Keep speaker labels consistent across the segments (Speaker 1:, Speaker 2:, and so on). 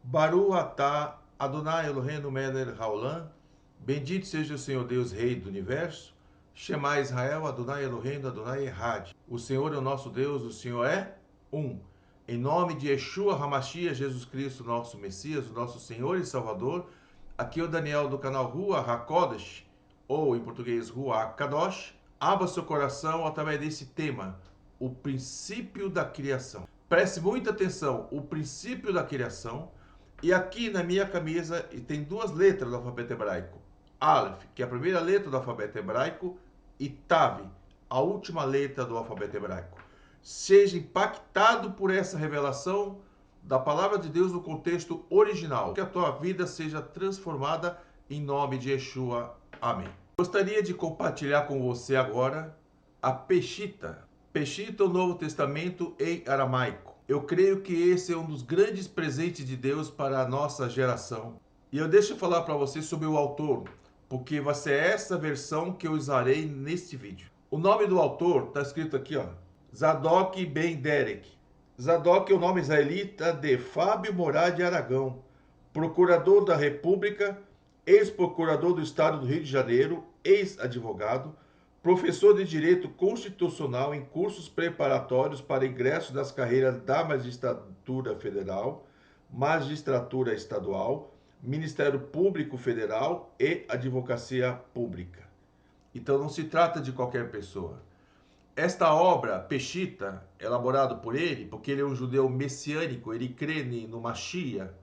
Speaker 1: Baru atah Adonai Eloheinu melech haolam. Bendito seja o Senhor Deus, Rei do Universo. Shema Israel, Adonai Eloheinu, Adonai Echad. O Senhor é o nosso Deus, o Senhor é um. Em nome de Yeshua HaMashiach, Jesus Cristo, nosso Messias, o nosso Senhor e Salvador. Aqui é o Daniel do canal Rua HaKodesh, ou em português Rua HaKadosh. Abra seu coração através desse tema, o princípio da criação. Preste muita atenção, o princípio da criação. E aqui na minha camisa tem duas letras do alfabeto hebraico. Aleph, que é a primeira letra do alfabeto hebraico, e Tav, a última letra do alfabeto hebraico. Seja impactado por essa revelação da palavra de Deus no contexto original. Que a tua vida seja transformada em nome de Yeshua. Amém. Gostaria de compartilhar com você agora a Peshita. Peshita, o Novo Testamento em aramaico. Eu creio que esse é um dos grandes presentes de Deus para a nossa geração. E eu deixo falar para você sobre o autor, porque vai ser essa versão que eu usarei neste vídeo. O nome do autor está escrito aqui, ó, Zadok Ben Derek. Zadok é o nome israelita de Fábio Morá de Aragão, procurador da República, ex-procurador do Estado do Rio de Janeiro, ex-advogado, professor de Direito Constitucional em cursos preparatórios para ingresso nas carreiras da Magistratura Federal, Magistratura Estadual, Ministério Público Federal e Advocacia Pública. Então não se trata de qualquer pessoa. Esta obra, Peshita, elaborada por ele, porque ele é um judeu messiânico, ele crê no Mashiach,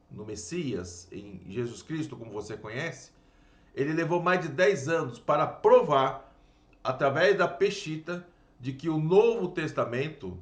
Speaker 1: no Messias, em Jesus Cristo, como você conhece, ele levou mais de 10 anos para provar, através da Peshita, de que o Novo Testamento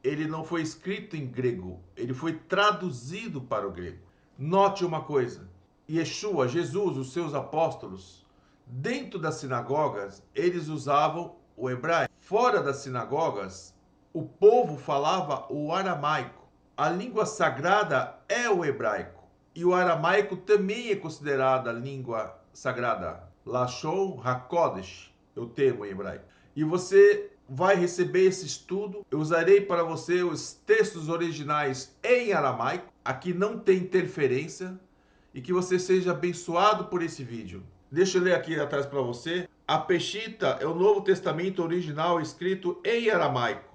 Speaker 1: ele não foi escrito em grego, ele foi traduzido para o grego. Note uma coisa, Yeshua, Jesus, os seus apóstolos, dentro das sinagogas, eles usavam o hebraico. Fora das sinagogas, o povo falava o aramaico. A língua sagrada é o hebraico. E o aramaico também é considerada a língua sagrada. Lashon HaKodesh, o termo em hebraico. E você vai receber esse estudo. Eu usarei para você os textos originais em aramaico. Aqui não tem interferência. E que você seja abençoado por esse vídeo. Deixa eu ler aqui atrás para você. A Peshita é o Novo Testamento original escrito em aramaico,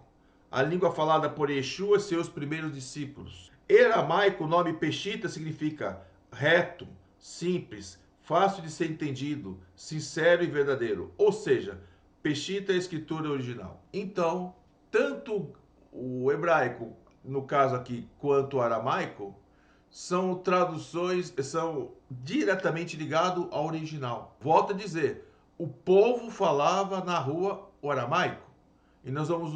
Speaker 1: a língua falada por Yeshua e seus primeiros discípulos. Em aramaico, o nome Peshita significa reto, simples, fácil de ser entendido, sincero e verdadeiro. Ou seja, Peshita é a escritura original. Então, tanto o hebraico, no caso aqui, quanto o aramaico, são traduções, são diretamente ligados ao original. Volto a dizer, o povo falava na rua o aramaico. E nós vamos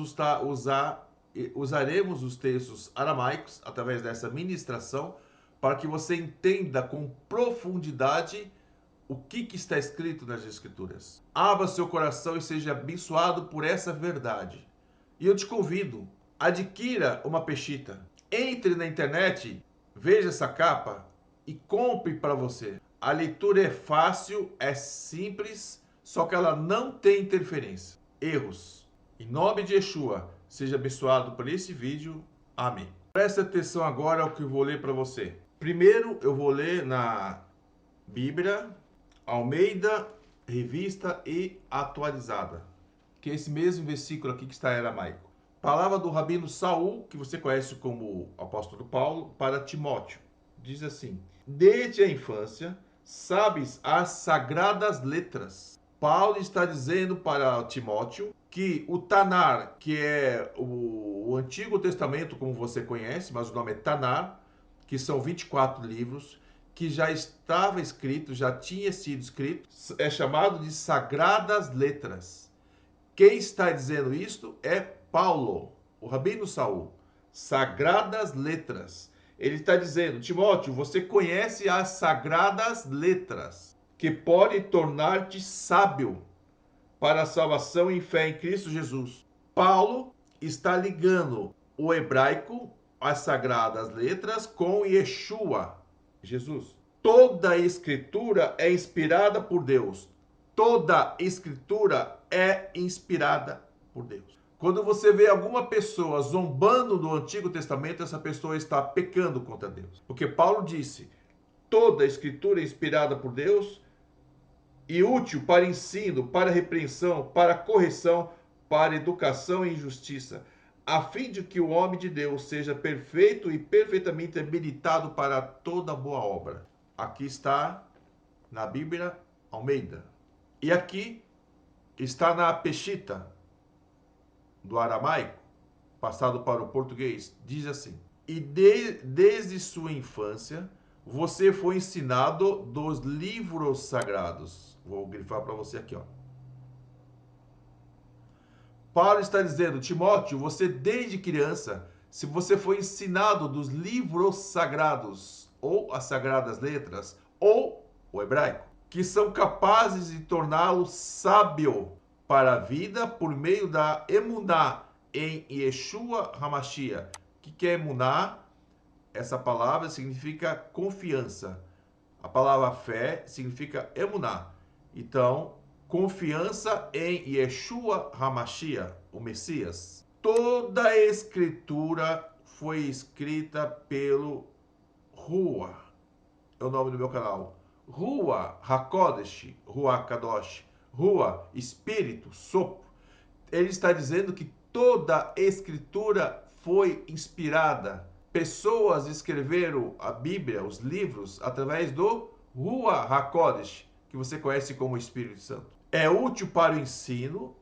Speaker 1: usaremos os textos aramaicos através dessa ministração para que você entenda com profundidade o que está escrito nas Escrituras. Abra seu coração e seja abençoado por essa verdade. E eu te convido, adquira uma Peshita. Entre na internet, veja essa capa e compre para você. A leitura é fácil, é simples, só que ela não tem interferência, erros. Em nome de Yeshua, seja abençoado por esse vídeo. Amém. Preste atenção agora ao que eu vou ler para você. Primeiro, eu vou ler na Bíblia Almeida, Revista e Atualizada, que é esse mesmo versículo aqui que está em aramaico. Palavra do Rabino Saul, que você conhece como apóstolo Paulo, para Timóteo. Diz assim: desde a infância, sabes as sagradas letras. Paulo está dizendo para Timóteo que o Tanar, que é o Antigo Testamento, como você conhece, mas o nome é Tanar, que são 24 livros, que já estava escrito, já tinha sido escrito, é chamado de Sagradas Letras. Quem está dizendo isto é Paulo, o Rabino Saul. Sagradas Letras. Ele está dizendo, Timóteo, você conhece as Sagradas Letras, que podem tornar-te sábio para a salvação e fé em Cristo Jesus. Paulo está ligando o hebraico, as Sagradas Letras, com Yeshua, Jesus. Toda a escritura é inspirada por Deus. Toda escritura é inspirada por Deus. Quando você vê alguma pessoa zombando do Antigo Testamento, essa pessoa está pecando contra Deus. Porque Paulo disse: toda a escritura é inspirada por Deus e útil para ensino, para repreensão, para correção, para educação e justiça, a fim de que o homem de Deus seja perfeito e perfeitamente habilitado para toda boa obra. Aqui está na Bíblia Almeida. E aqui está na Peshitta, do aramaico, passado para o português. Diz assim: e desde sua infância você foi ensinado dos livros sagrados. Vou grifar para você aqui, ó. Paulo está dizendo: Timóteo, você desde criança, se você foi ensinado dos livros sagrados, ou as sagradas letras, ou o hebraico, que são capazes de torná-lo sábio para a vida por meio da emuná em Yeshua HaMashiach. O que é emuná? Essa palavra significa confiança. A palavra fé significa emuná. Então, confiança em Yeshua HaMashiach, o Messias. Toda a escritura foi escrita pelo Ruach. É o nome do meu canal. Ruach HaKodesh, Ruach Kadosh. Ruach, Espírito, sopro. Ele está dizendo que toda a escritura foi inspirada. Pessoas escreveram a Bíblia, os livros, através do Ruach HaKodesh, que você conhece como Espírito Santo. É útil para o ensino,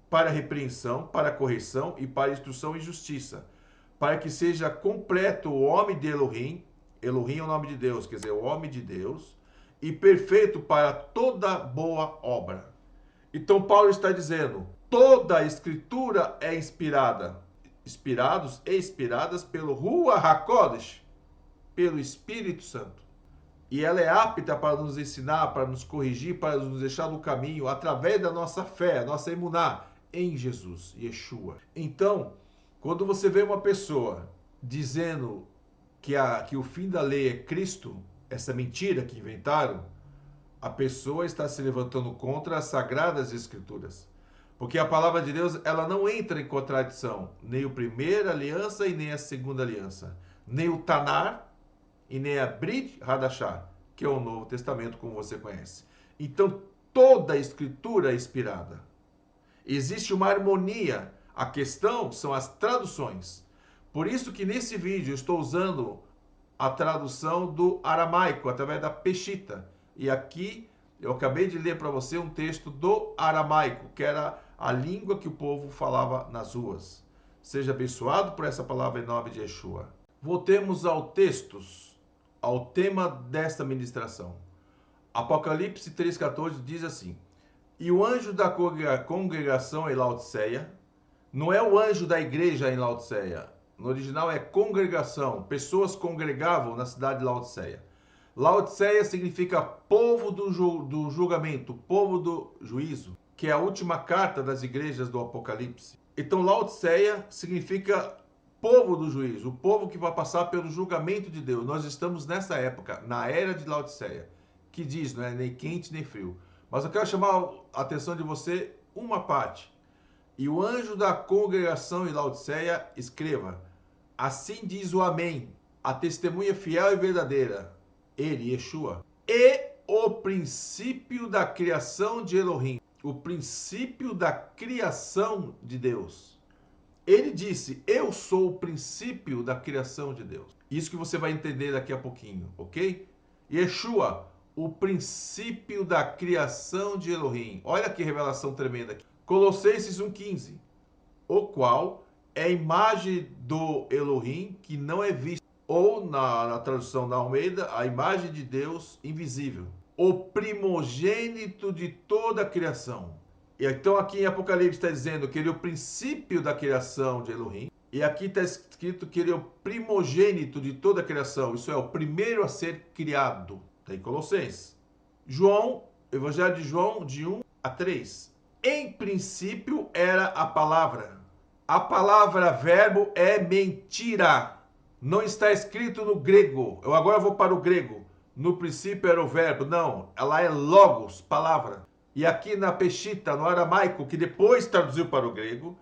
Speaker 1: para a repreensão, para a correção e para a instrução e justiça, para que seja completo o homem de Elohim. Elohim é o nome de Deus, quer dizer, o homem de Deus, e perfeito para toda boa obra. Então Paulo está dizendo: toda a escritura é inspirada, inspirados e inspiradas pelo Ruach HaKodesh, pelo Espírito Santo. E ela é apta para nos ensinar, para nos corrigir, para nos deixar no caminho, através da nossa fé, a nossa emuná em Jesus, Yeshua. Então, quando você vê uma pessoa dizendo que o fim da lei é Cristo, essa mentira que inventaram, a pessoa está se levantando contra as sagradas escrituras. Porque a palavra de Deus, ela não entra em contradição, nem a primeira aliança e nem a segunda aliança, nem o Tanar e nem a Brit Hadashah, que é o Novo Testamento, como você conhece. Então, toda a escritura é inspirada. Existe uma harmonia. A questão são as traduções. Por isso que nesse vídeo eu estou usando a tradução do aramaico, através da Peshitta. E aqui eu acabei de ler para você um texto do aramaico, que era a língua que o povo falava nas ruas. Seja abençoado por essa palavra em nome de Yeshua. Voltemos ao textos, ao tema desta ministração. Apocalipse 3,14 diz assim: e o anjo da congregação em Laodiceia, não é o anjo da igreja em Laodiceia, no original é congregação, pessoas congregavam na cidade de Laodiceia. Laodiceia significa povo do julgamento, povo do juízo, que é a última carta das igrejas do Apocalipse. Então Laodiceia significa povo do juízo, o povo que vai passar pelo julgamento de Deus. Nós estamos nessa época, na era de Laodiceia, que diz, não é nem quente nem frio. Mas eu quero chamar a atenção de você uma parte. E o anjo da congregação em Laodiceia escreva: assim diz o Amém, a testemunha fiel e verdadeira, ele, Yeshua, e o princípio da criação de Elohim, o princípio da criação de Deus. Ele disse: eu sou o princípio da criação de Deus. Isso que você vai entender daqui a pouquinho, ok? Yeshua, o princípio da criação de Elohim. Olha que revelação tremenda aqui. Colossenses 1,15, o qual é a imagem do Elohim que não é vista, ou na tradução da Almeida, a imagem de Deus invisível, o primogênito de toda a criação. E então aqui em Apocalipse está dizendo que ele é o princípio da criação de Elohim, e aqui está escrito que ele é o primogênito de toda a criação, isso é, o primeiro a ser criado. Está em Colossenses. João, Evangelho de João, de 1 a 3. Em princípio era a palavra. A palavra verbo é mentira. Não está escrito no grego. Eu agora vou para o grego. No princípio era o verbo. Não, ela é logos, palavra. E aqui na Peshitta, no aramaico, que depois traduziu para o grego,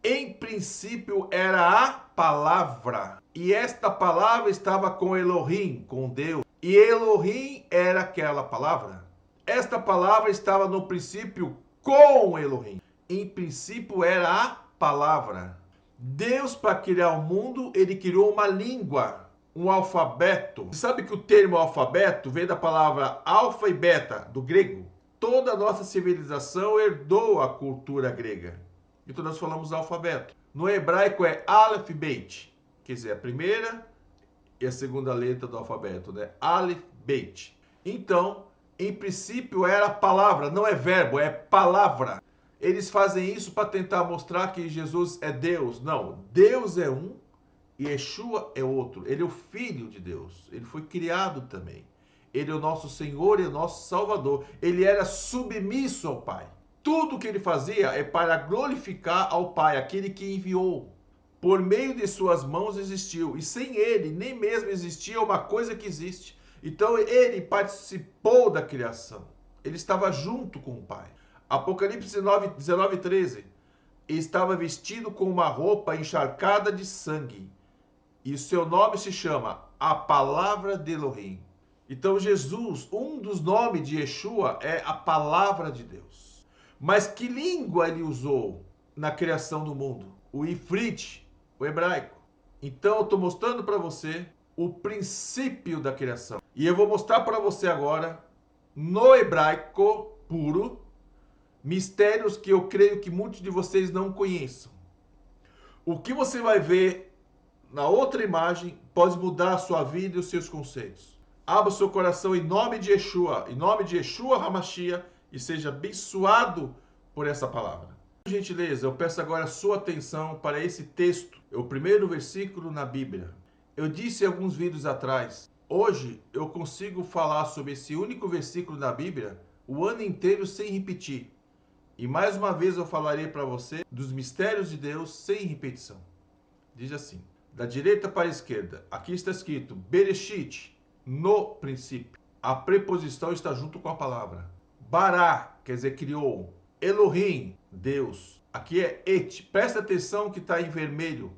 Speaker 1: Em princípio era a palavra, e esta palavra estava com Elohim, com Deus, e Elohim era aquela palavra. Esta palavra estava no princípio com Elohim. Em princípio era a palavra. Deus, para criar o mundo, ele criou uma língua, um alfabeto. Você sabe que o termo alfabeto vem da palavra alfa e beta, do grego? Toda a nossa civilização herdou a cultura grega. Então nós falamos alfabeto. No hebraico é Aleph Beit, quer dizer, a primeira e a segunda letra do alfabeto, né? Aleph Beit. Então, em princípio era palavra, não é verbo, é palavra. Eles fazem isso para tentar mostrar que Jesus é Deus. Não, Deus é um e Yeshua é outro. Ele é o Filho de Deus. Ele foi criado também. Ele é o nosso Senhor e o nosso Salvador. Ele era submisso ao Pai. Tudo que ele fazia é para glorificar ao Pai, aquele que enviou. Por meio de suas mãos existiu, e sem ele nem mesmo existia uma coisa que existe. Então ele participou da criação. Ele estava junto com o Pai. Apocalipse 19, 13. Estava vestido com uma roupa encharcada de sangue. E o seu nome se chama a Palavra de Elohim. Então Jesus, um dos nomes de Yeshua é a Palavra de Deus. Mas que língua ele usou na criação do mundo? O Ifrit, o hebraico. Então eu estou mostrando para você o princípio da criação. E eu vou mostrar para você agora, no hebraico puro, mistérios que eu creio que muitos de vocês não conheçam. O que você vai ver na outra imagem pode mudar a sua vida e os seus conceitos. Abra o seu coração em nome de Yeshua, HaMashiach, e seja abençoado por essa palavra. Por gentileza, eu peço agora a sua atenção para esse texto, é o primeiro versículo na Bíblia. Eu disse alguns vídeos atrás, hoje eu consigo falar sobre esse único versículo na Bíblia o ano inteiro sem repetir. E mais uma vez eu falarei para você dos mistérios de Deus sem repetição. Diz assim, da direita para a esquerda, aqui está escrito Bereshit, no princípio. A preposição está junto com a palavra. Bará, quer dizer, criou. Elohim, Deus. Aqui é Et. Presta atenção que está em vermelho.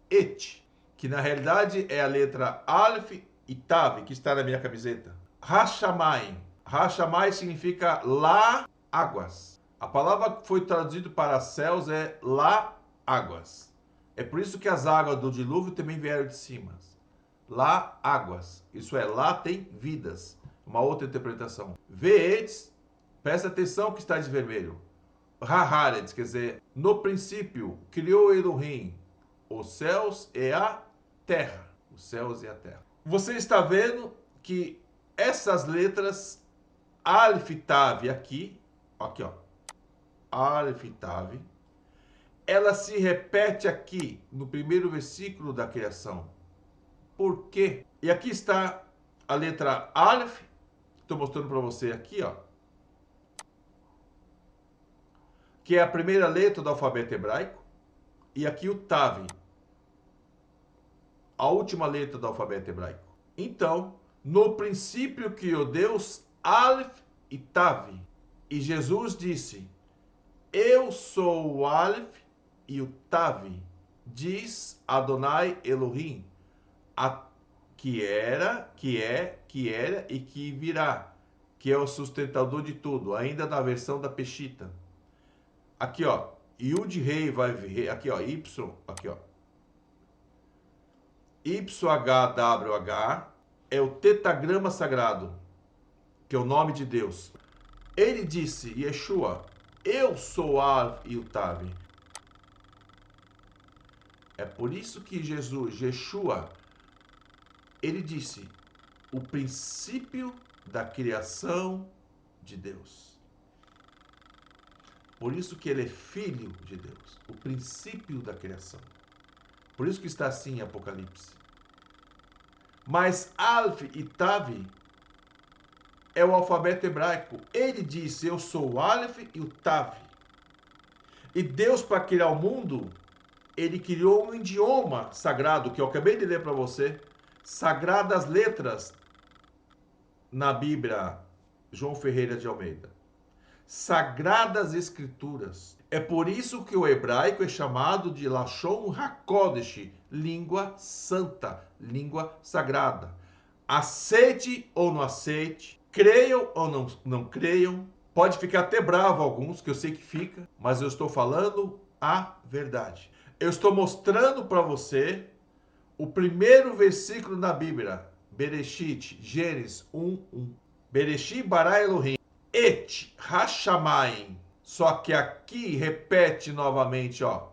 Speaker 1: Et, que na realidade é a letra Aleph e Tav, que está na minha camiseta. Hashamai. Hashamai significa lá, águas. A palavra que foi traduzida para céus é lá, águas. É por isso que as águas do dilúvio também vieram de cima. Lá, águas. Isso é, lá tem vidas. Uma outra interpretação. Ve'etz, presta atenção que está de vermelho. Haaretz, quer dizer, no princípio, criou Elohim os céus e a terra. Os céus e a terra. Você está vendo que essas letras, Aleph Tav aqui, ó. Aleph Tav, ela se repete aqui no primeiro versículo da criação. Por quê? E aqui está a letra Aleph, estou mostrando para você aqui, ó, que é a primeira letra do alfabeto hebraico, e aqui o Tav, a última letra do alfabeto hebraico. Então, no princípio criou Deus Aleph e Tav, e Jesus disse, eu sou o Aleph e o Tav, diz Adonai Elohim, que era e que virá, que é o sustentador de tudo, ainda na versão da Peshita. Aqui, ó, Yud Rei vai vir, aqui, ó, Y, aqui, ó. YHWH é o tetagrama sagrado, que é o nome de Deus. Ele disse, Yeshua, eu sou Aleph e o Tav. É por isso que Jesus, Yeshua, ele disse, o princípio da criação de Deus. Por isso que ele é filho de Deus, o princípio da criação. Por isso que está assim em Apocalipse. Mas Aleph e Tav é o alfabeto hebraico. Ele disse, eu sou o Aleph e o Tav. E Deus, para criar o mundo, ele criou um idioma sagrado, que eu acabei de ler para você, sagradas letras na Bíblia, João Ferreira de Almeida. Sagradas Escrituras. É por isso que o hebraico é chamado de Lashon HaKodesh, língua santa, língua sagrada. Aceite ou não aceite, creiam ou não creiam, pode ficar até bravo alguns, que eu sei que fica, mas eu estou falando a verdade. Eu estou mostrando para você o primeiro versículo da Bíblia, Bereshit, Gênesis 1:1. Bereshit bara Elohim, et hashamayim. Só que aqui repete novamente, ó,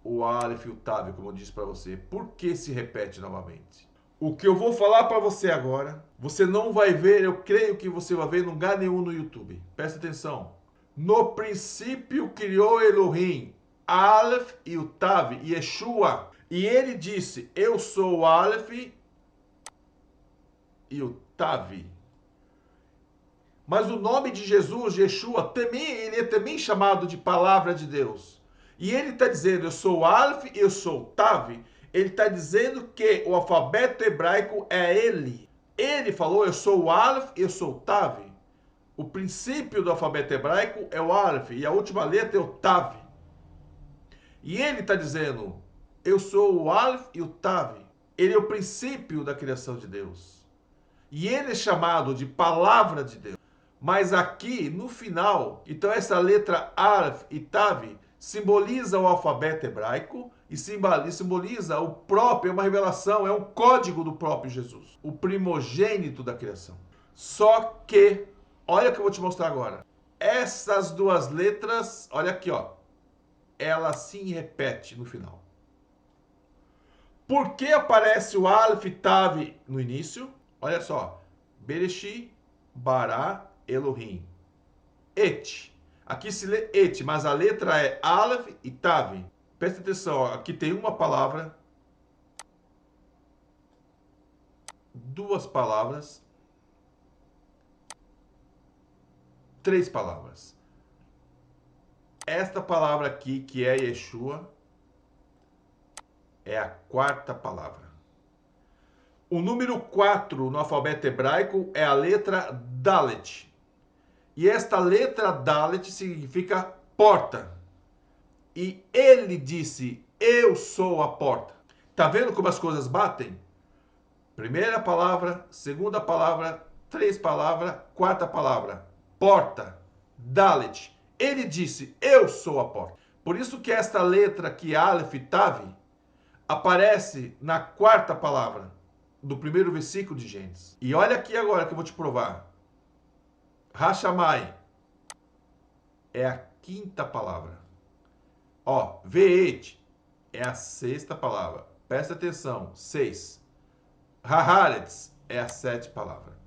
Speaker 1: o Aleph e o Tav, como eu disse para você. Por que se repete novamente? O que eu vou falar para você agora, você não vai ver, eu creio que você vai ver em lugar nenhum no YouTube. Presta atenção. No princípio criou Elohim, Aleph e o Tav, Yeshua. E ele disse, eu sou o Aleph e o Tav. Mas o nome de Jesus, Yeshua, também, ele é também chamado de palavra de Deus. E ele está dizendo, eu sou o Aleph e eu sou o Tav. Ele está dizendo que o alfabeto hebraico é ele. Ele falou, eu sou o Aleph e eu sou o Tav. O princípio do alfabeto hebraico é o Aleph e a última letra é o Tav. E ele está dizendo, eu sou o Aleph e o Tav. Ele é o princípio da criação de Deus. E ele é chamado de palavra de Deus. Mas aqui, no final, então essa letra Aleph e Tav simboliza o alfabeto hebraico e simboliza o próprio, é uma revelação, é um código do próprio Jesus, o primogênito da criação. Só que, olha o que eu vou te mostrar agora. Essas duas letras, olha aqui, ó, ela se repete no final. Por que aparece o Aleph e Tav no início? Olha só, Bereshit bara Elohim. Et. Aqui se lê et, mas a letra é Aleph e Tav. Presta atenção, ó, aqui tem uma palavra, duas palavras, três palavras. Esta palavra aqui, que é Yeshua, é a quarta palavra. O número 4 no alfabeto hebraico é a letra Dalet. E esta letra Dalet significa porta. E ele disse, eu sou a porta. Tá vendo como as coisas batem? Primeira palavra, segunda palavra, três palavras, quarta palavra. Porta. Dalet. Ele disse, eu sou a porta. Por isso que esta letra aqui, Aleph Tav, aparece na quarta palavra do primeiro versículo de Gênesis. E olha aqui agora que eu vou te provar. Hashamai é a quinta palavra. Ó, Veet é a sexta palavra. Presta atenção, 6. Haaretz é a 7ª palavra.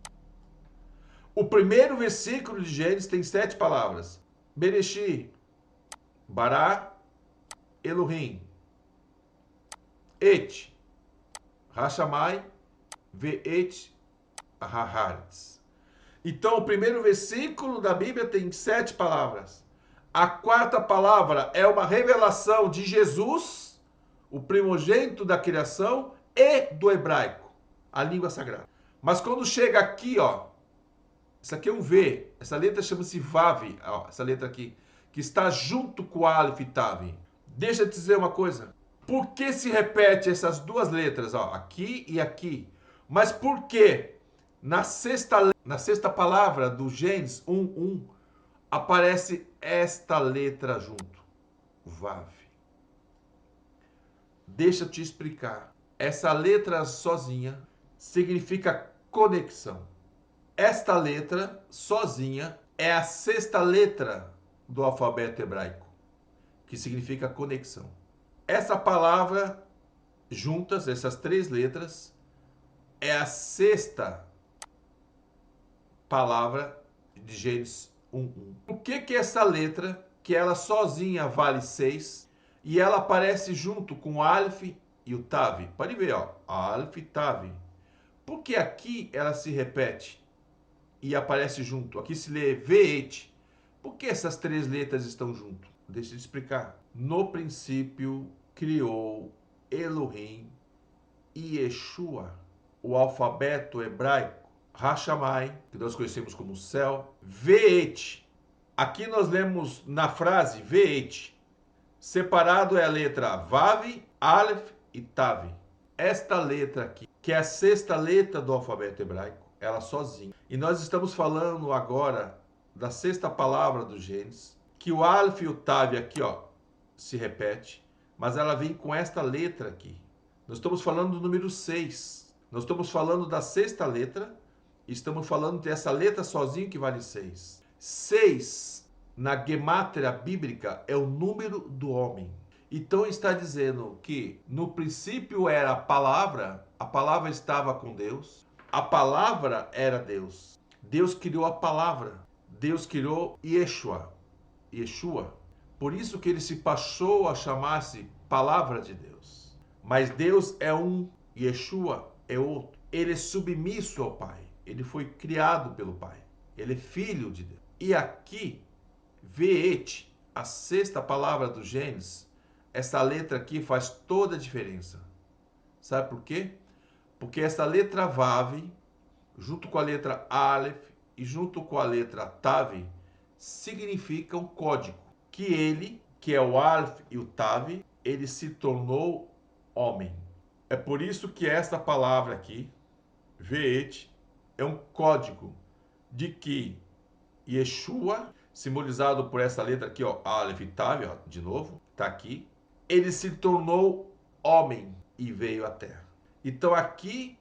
Speaker 1: O primeiro versículo de Gênesis tem 7 palavras. Bereshit, bara, Elohim, et, Hashamai, Veet, Haaretz. Então, o primeiro versículo da Bíblia tem 7 palavras. A quarta palavra é uma revelação de Jesus, o primogênito da criação, e do hebraico, a língua sagrada. Mas quando chega aqui, ó, isso aqui é um V, essa letra chama-se Vav, ó, essa letra aqui, que está junto com o Aleph e Tav. Deixa eu te dizer uma coisa. Por que se repete essas duas letras, ó, aqui e aqui? Mas por que na sexta palavra do Gênesis 1:1 aparece esta letra junto? Vav. Deixa eu te explicar. Essa letra sozinha significa conexão. Esta letra sozinha é a sexta letra do alfabeto hebraico, que significa conexão. Essa palavra, juntas, essas três letras, é a sexta palavra de Gênesis 1:1. Por que essa letra, que ela sozinha vale 6, e ela aparece junto com o Aleph e o Tav? Pode ver, ó, Aleph e Tav. Por que aqui ela se repete e aparece junto? Aqui se lê Veet. Por que essas três letras estão junto? Deixa eu te explicar. No princípio criou Elohim e Yeshua. O alfabeto hebraico, Hashamai, que nós conhecemos como céu, Veet. Aqui nós lemos na frase Veet. Separado é a letra Vav, Aleph e Tav. Esta letra aqui, que é a sexta letra do alfabeto hebraico, ela sozinha. E nós estamos falando agora da sexta palavra do Gênesis, que o Aleph e o Tav aqui, ó, se repete, mas ela vem com esta letra aqui. Nós estamos falando do número 6. Nós estamos falando da sexta letra e estamos falando dessa letra sozinho que vale 6. 6 na gemátria bíblica é o número do homem. Então está dizendo que no princípio era a palavra estava com Deus, a palavra era Deus. Deus criou a palavra, Deus criou Yeshua. Por isso que ele se passou a chamar-se Palavra de Deus. Mas Deus é um, Yeshua é outro. Ele é submisso ao Pai, ele foi criado pelo Pai, ele é filho de Deus. E aqui, Veet, a sexta palavra do Gênesis, essa letra aqui faz toda a diferença. Sabe por quê? Porque essa letra Vav, junto com a letra Aleph e junto com a letra Tav, significa um código. Que ele, que é o Aleph e o Tav, ele se tornou homem. É por isso que esta palavra aqui, Veet, é um código de que Yeshua, simbolizado por essa letra aqui, ó, Aleph e Tav, ó, de novo, tá aqui, ele se tornou homem e veio à terra. Então aqui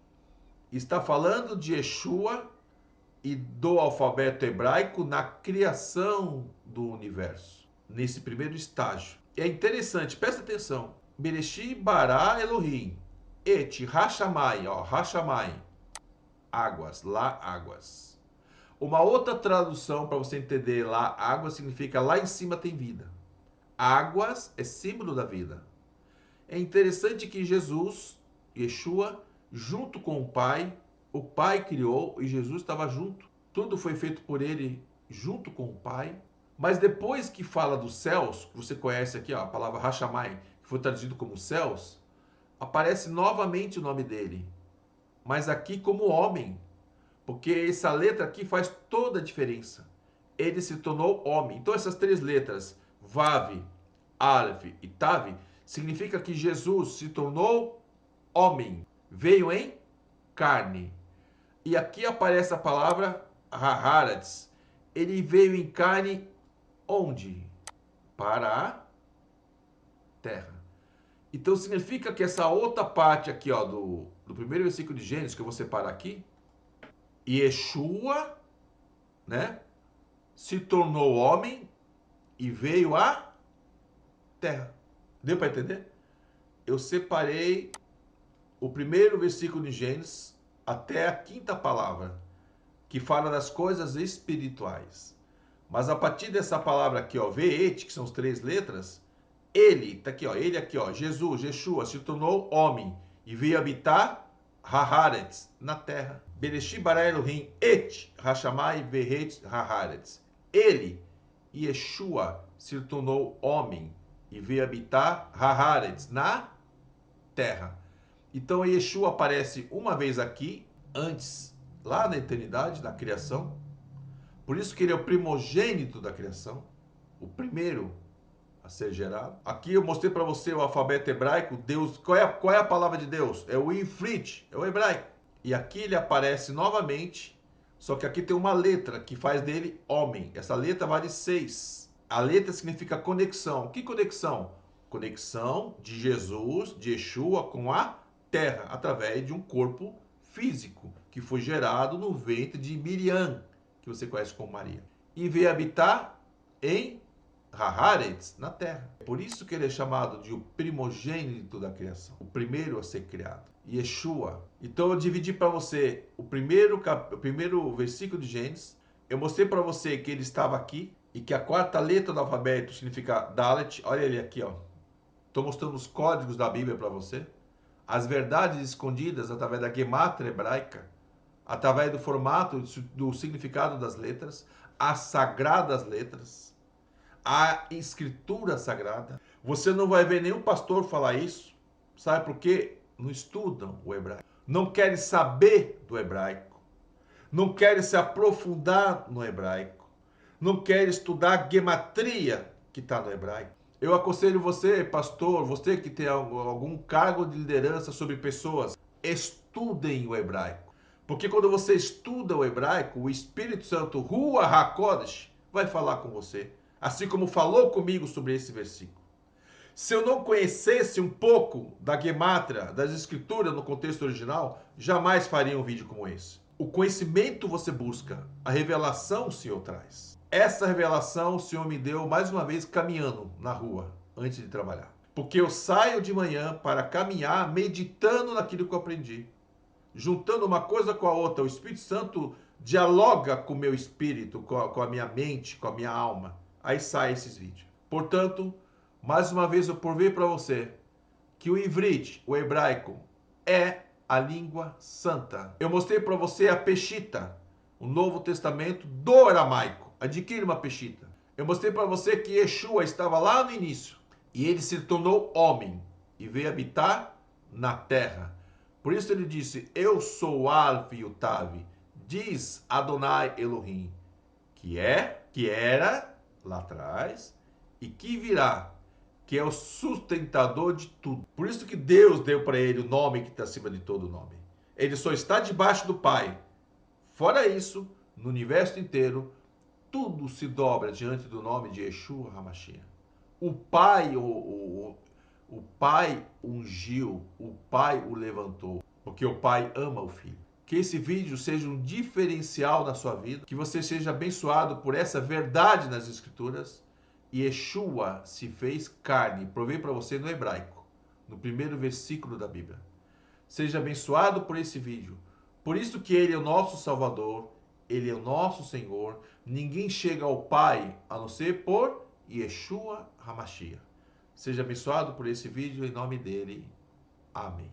Speaker 1: está falando de Yeshua e do alfabeto hebraico na criação do universo, nesse primeiro estágio. É interessante, presta atenção. Bereshit bara Elohim, et Hashamai, ó, Hashamai, águas, lá águas. Uma outra tradução para você entender lá, águas significa lá em cima tem vida. Águas é símbolo da vida. É interessante que Jesus, Yeshua, junto com o Pai criou e Jesus estava junto. Tudo foi feito por ele junto com o Pai. Mas depois que fala dos céus, que você conhece aqui, ó, a palavra Hashamai, que foi traduzido como céus, aparece novamente o nome dele. Mas aqui como homem, porque essa letra aqui faz toda a diferença. Ele se tornou homem. Então essas três letras, Vav, Aleph e Tav, significa que Jesus se tornou homem, veio em carne. E aqui aparece a palavra Haaretz. Ele veio em carne onde? Para a terra. Então significa que essa outra parte aqui, ó, do primeiro versículo de Gênesis, que eu vou separar aqui, Yeshua, né, se tornou homem e veio à terra. Deu para entender? Eu separei o primeiro versículo de Gênesis até a quinta palavra, que fala das coisas espirituais. Mas a partir dessa palavra aqui, ó, Veet, que são as três letras, ele, tá aqui, ó, ele aqui, ó, Jesus, Yeshua, se tornou homem e veio habitar Haaretz, na terra. Bereshit bara Elohim et Hashamai ve'et Haaretz. Ele, Yeshua, se tornou homem e veio habitar Haaretz, na terra. Então Yeshua aparece uma vez aqui, antes, lá na eternidade, na criação. Por isso que ele é o primogênito da criação, o primeiro a ser gerado. Aqui eu mostrei para você o alfabeto hebraico. Deus, qual é a palavra de Deus? É o Ifrit, é o hebraico. E aqui ele aparece novamente, só que aqui tem uma letra que faz dele homem. Essa letra vale 6. A letra significa conexão. Que conexão? Conexão de Jesus, de Yeshua com a terra, através de um corpo físico que foi gerado no ventre de Miriam, que você conhece como Maria, e veio habitar em Haaretz, na terra. Por isso que ele é chamado de o primogênito da criação, o primeiro a ser criado, Yeshua. Então eu dividi para você o primeiro versículo de Gênesis. Eu mostrei para você que ele estava aqui e que a quarta letra do alfabeto significa Dalet. Olha ele aqui, ó. Estou mostrando os códigos da Bíblia para você, as verdades escondidas através da gemátria hebraica, através do formato, do significado das letras, as sagradas letras, a escritura sagrada. Você não vai ver nenhum pastor falar isso. Sabe por quê? Não estudam o hebraico. Não querem saber do hebraico. não querem se aprofundar no hebraico, não querem estudar a gematria que está no hebraico. Eu aconselho você, pastor, você que tem algum cargo de liderança sobre pessoas, estudem o hebraico. Porque quando você estuda o hebraico, o Espírito Santo, Ruach HaKodesh, vai falar com você. Assim como falou comigo sobre esse versículo. Se eu não conhecesse um pouco da gemátria, das escrituras no contexto original, jamais faria um vídeo como esse. O conhecimento você busca, a revelação o Senhor traz. Essa revelação o Senhor me deu mais uma vez caminhando na rua, antes de trabalhar. Porque eu saio de manhã para caminhar meditando naquilo que eu aprendi. Juntando uma coisa com a outra, o Espírito Santo dialoga com o meu espírito, com a minha mente, com a minha alma. Aí saem esses vídeos. Portanto, mais uma vez eu provei para você que o Ivrit, o hebraico, é a língua santa. Eu mostrei para você a Peshita, o Novo Testamento do aramaico. Adquire uma Peshita. Eu mostrei para você que Yeshua estava lá no início e ele se tornou homem e veio habitar na terra. Por isso ele disse, eu sou o Alfa e o Tav, diz Adonai Elohim, que era lá atrás e que virá, que é o sustentador de tudo. Por isso que Deus deu para ele o nome que está acima de todo nome. Ele só está debaixo do Pai. Fora isso, no universo inteiro, tudo se dobra diante do nome de Yeshua HaMashiach. O Pai, o Pai ungiu, o Pai o levantou, porque o Pai ama o Filho. Que esse vídeo seja um diferencial na sua vida, que você seja abençoado por essa verdade nas Escrituras. Yeshua se fez carne, provei para você no hebraico, no primeiro versículo da Bíblia. Seja abençoado por esse vídeo. Por isso que Ele é o nosso Salvador, Ele é o nosso Senhor. Ninguém chega ao Pai a não ser por Yeshua HaMashiach. Seja abençoado por esse vídeo em nome dele. Amém.